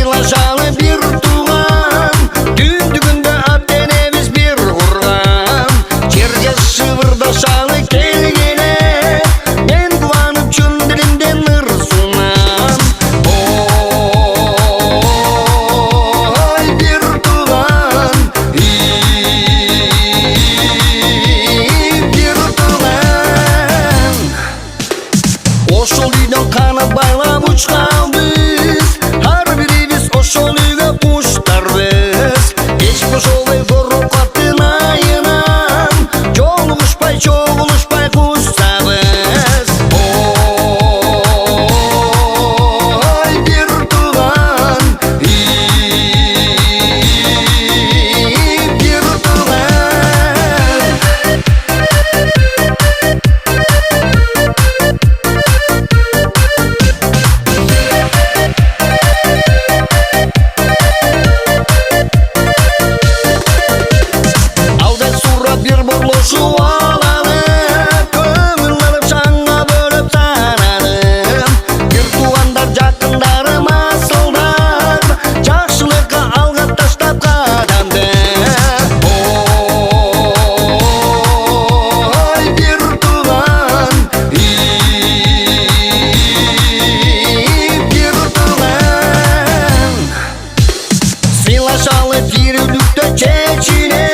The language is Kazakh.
сыйлашалы bir туған, түндігінде аттенеміз bir құрған. Жерде шывырдашалы келгене, мен қуанып шын ділімден ныр сунам. Ой, bir туған, bir туған. Ошол үйден қаны байлап ұшқан біз, har birimiz ошол үйге куштарбыз. Эч бошолбой коруп каттын айынан, жолугушпай чогулушпай кучсабыз. Ой, bir туған, bir туған. Алдай сура bir борлошуп алады, көңүл алып шаңга бөлүп санадым. Bir тугандар, жакындарым, асылдар, жакшылыкка алга таштап кадамды. Ой, bir туган, bir туган. Сыйлашалы тирүүлүктө чечине,